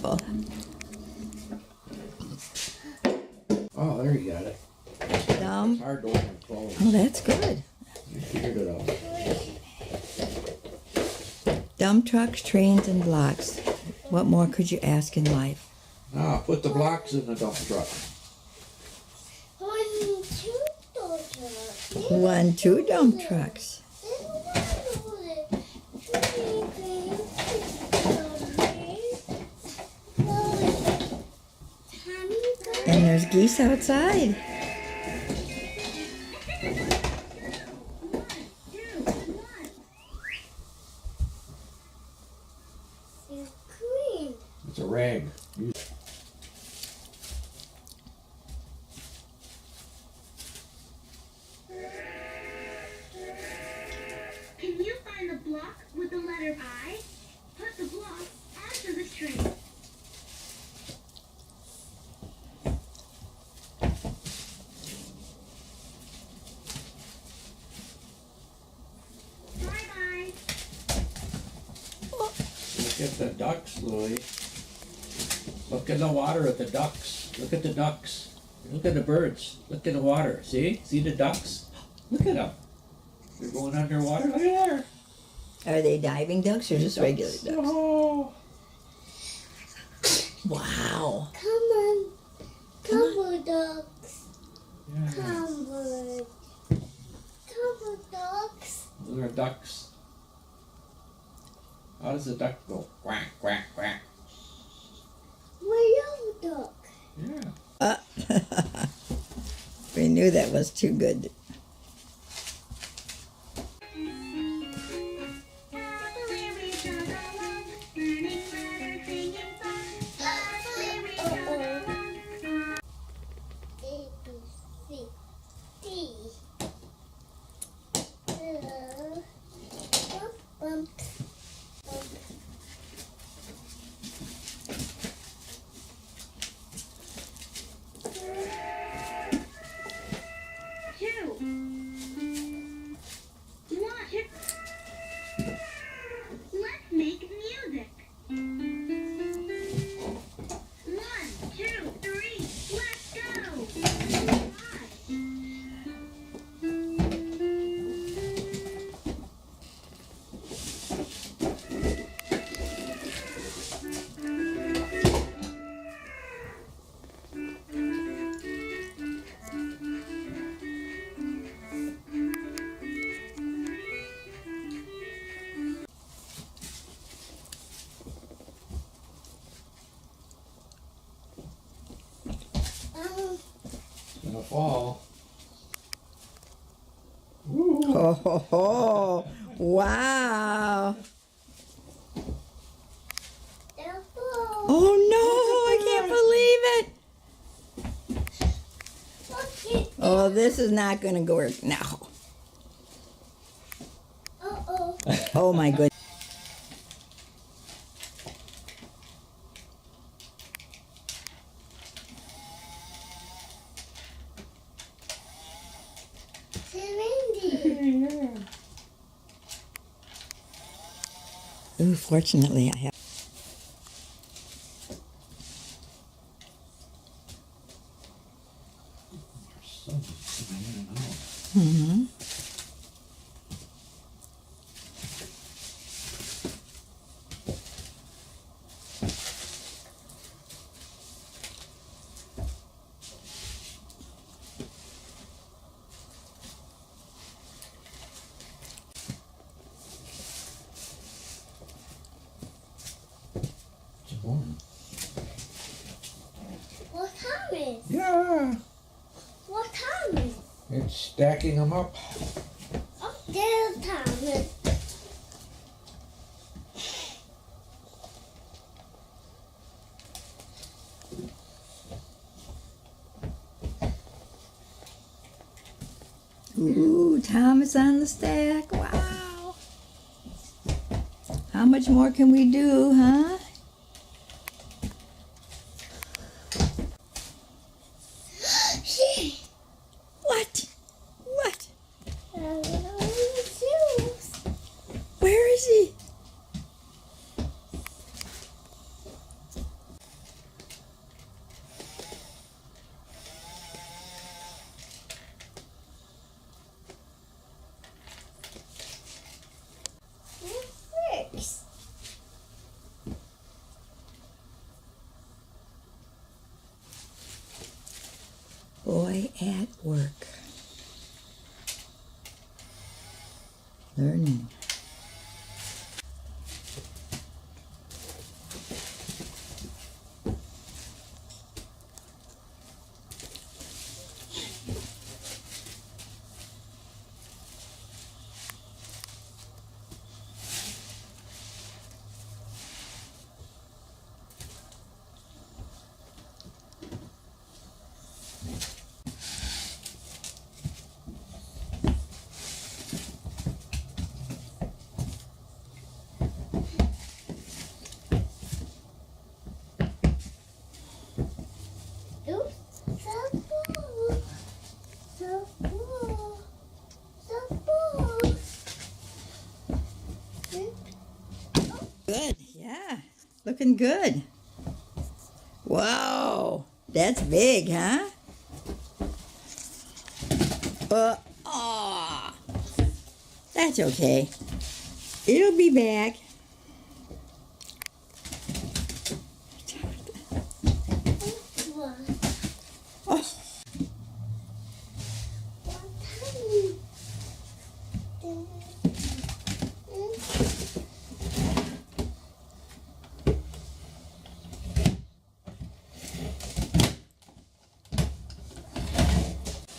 careful. Oh, there you got it. Dumb. It's hard to open and close. Oh, that's good. You figured it out. Dump trucks, trains, and blocks. What more could you ask in life? Now, put the blocks in the dump truck. 1, 2 dump trucks. And there's geese outside. It's a rag. Can you find the block with the letter I? Put the block onto the string. Bye-bye. Look at the ducks, Louie. Look in the water at the ducks. Look at the ducks. Look at the birds. Look in the water. See? See the ducks? Look at them. They're going underwater. Look at there. Are they diving ducks or just regular ducks? Oh. Wow. Come on. Come on, ducks. Yeah. Come on. Come on, ducks. Those are ducks. How does the duck go? Quack, quack, quack. Where you duck? Yeah. We knew that was too good. Let's make music. 1, 2, 3, let's go. It's gonna fall. Woo. Ho, ho, ho. Wow. Oh no, I can't believe it. Oh, this is not going to work now. Uh-oh. Oh my goodness. Ooh, fortunately I have. Mm-hmm. What time is? Yeah. What time is? It's stacking them up. Oh, there's time is. Ooh, Tom is on the stack. Wow. How much more can we do, huh? What? What? Where is he? boy at work. Learning. Oops. So cool. So cool. So cool. Good, yeah. Looking good. Whoa, that's big, huh? Aw. That's okay. It'll be back. Oh,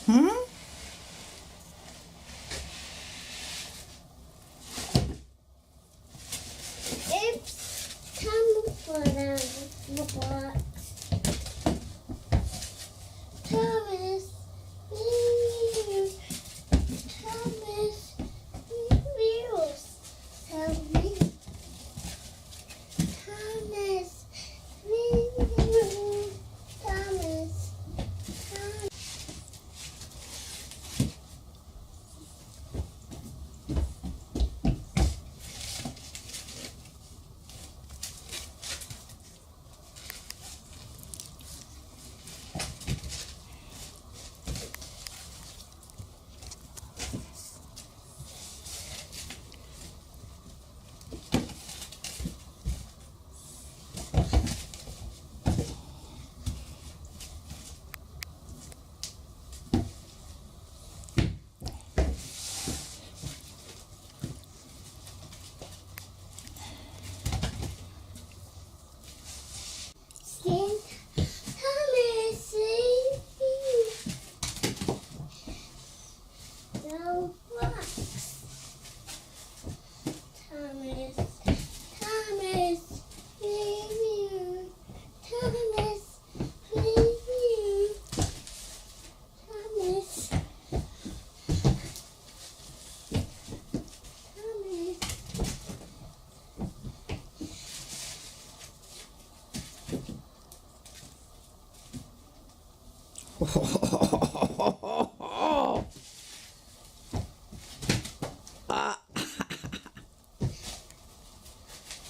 hmm? It's time for the box. Thomas, Thomas, wheels. Tell me, Thomas, Thomas, Thomas. Thomas, save me. No box. Thomas, Thomas, leave you. Thomas, leave you. Thomas, Thomas. Ah.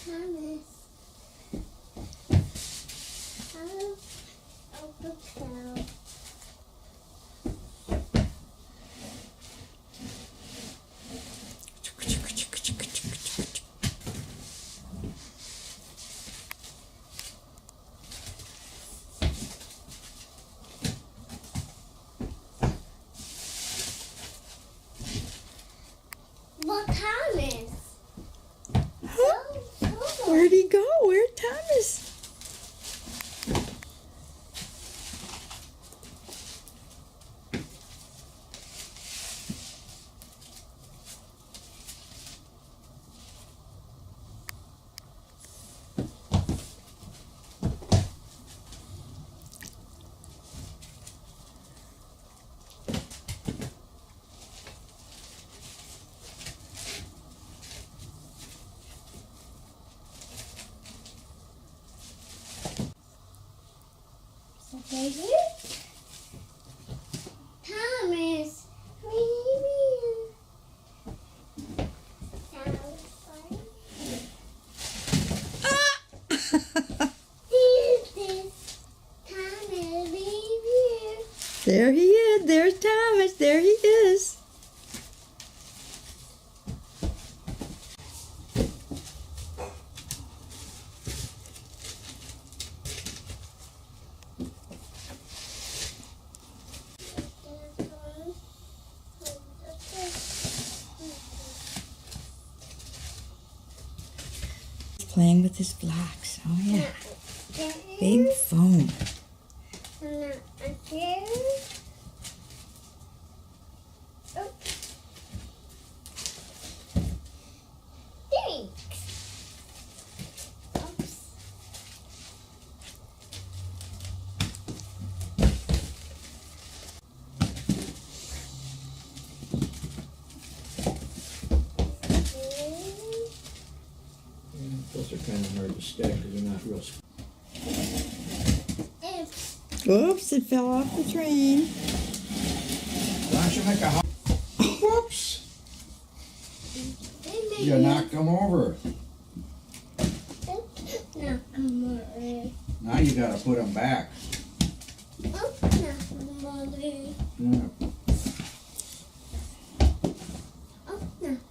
Thomas. Hello, Uncle Cal. Well, Thomas. Where'd he go? Where'd Thomas? Baby? Thomas, sounds funny. This Thomas, baby. There he is. There's Thomas. There he is. playing with his blocks. Oh yeah. Big foam. Those are kind of hard to stack because they're not real. Oops, it fell off the train. Don't you make a whoops! You knocked them over. Now you gotta put them back. Yeah.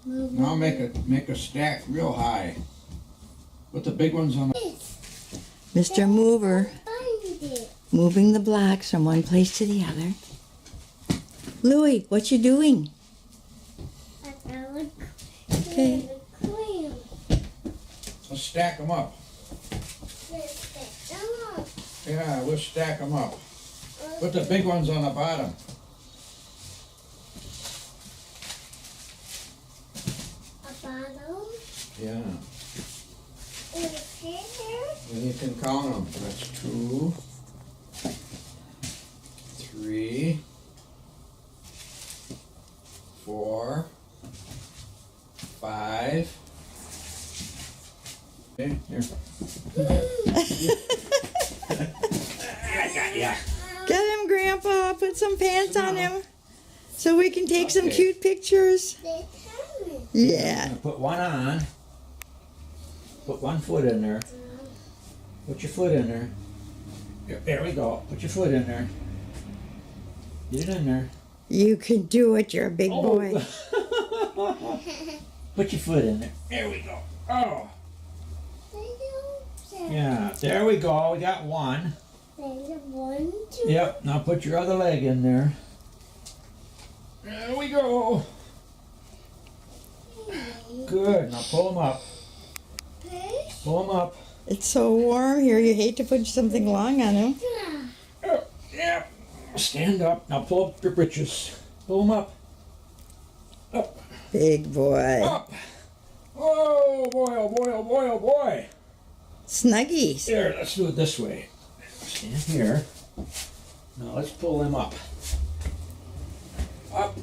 Now make a stack real high. Put the big ones on the... Mr. Mover, moving the blocks from one place to the other. Louie, what you doing? Okay. Let's stack them up. Yeah, we'll stack them up. Put the big ones on the bottom. Yeah. And you can count them. That's 2, 3, 4, 5. Okay, here. I got ya. Get him, Grandpa. Put some pants on him so we can take some Okay. cute pictures. Yeah. Put one on. Put one foot in there. Put your foot in there. There we go. Put your foot in there. Get it in there. You can do it. You're a big boy. Put your foot in there. There we go. Oh. Yeah. There we go. We got one. Yep. Now put your other leg in there. There we go. Good. Now pull them up. Pull them up. It's so warm here. You hate to put something long on him. Yeah. Stand up. Now pull up your britches. Pull them up. Up. Big boy. Up. Oh boy, oh boy, oh boy, oh boy. Snuggies. Here, let's do it this way. Stand here. Now let's pull them up. Up.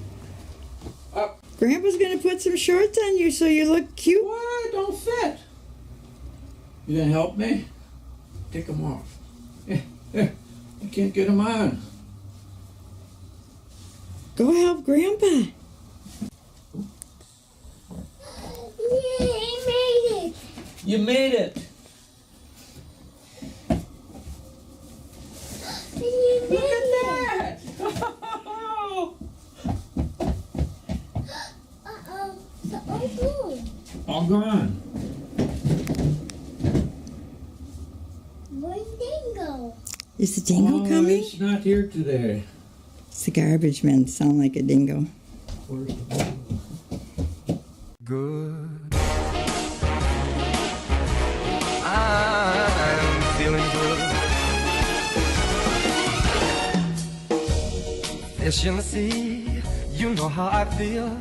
Up. Grandpa's going to put some shorts on you so you look cute. What? Don't fit. You gonna help me? Take them off. I can't get them on. Go help Grandpa. You made it. Look at that. All gone. Where's Dingo? Is the dingo coming? It's not here today. It's the garbage men. Sound like a dingo. Where's the ball? Good. I'm feeling good. Fish in the sea, you know how I feel.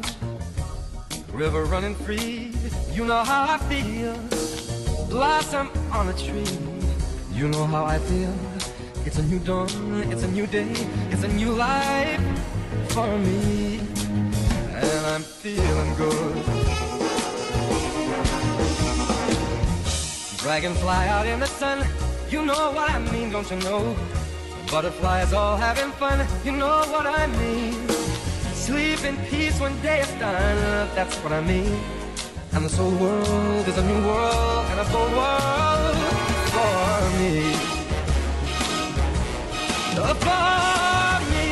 River running free, you know how I feel. Blossom on a tree, you know how I feel. It's a new dawn, it's a new day, it's a new life for me. And I'm feeling good. Dragonfly out in the sun, you know what I mean, don't you know? Butterflies all having fun, you know what I mean. Sleep in peace when day is done, that's what I mean. And this whole world is a new world and a bold world for me. For me.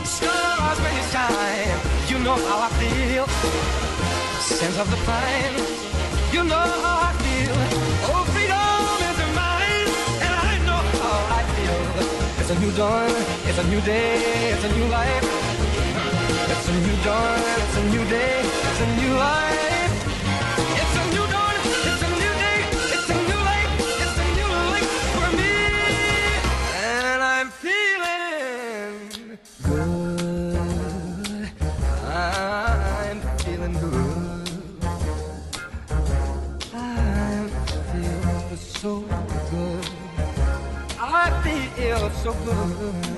Stars when you shine, you I feel. Sense of the pine, you know how I feel. Oh, freedom is mine, and I know how I feel. It's a new dawn, it's a new day, it's a new life. It's a new dawn, it's a new day, it's a new life. It's a new dawn, it's a new day, it's a new life, it's a new life for me. And I'm feeling good. I'm feeling good. I feel so good. I feel so good.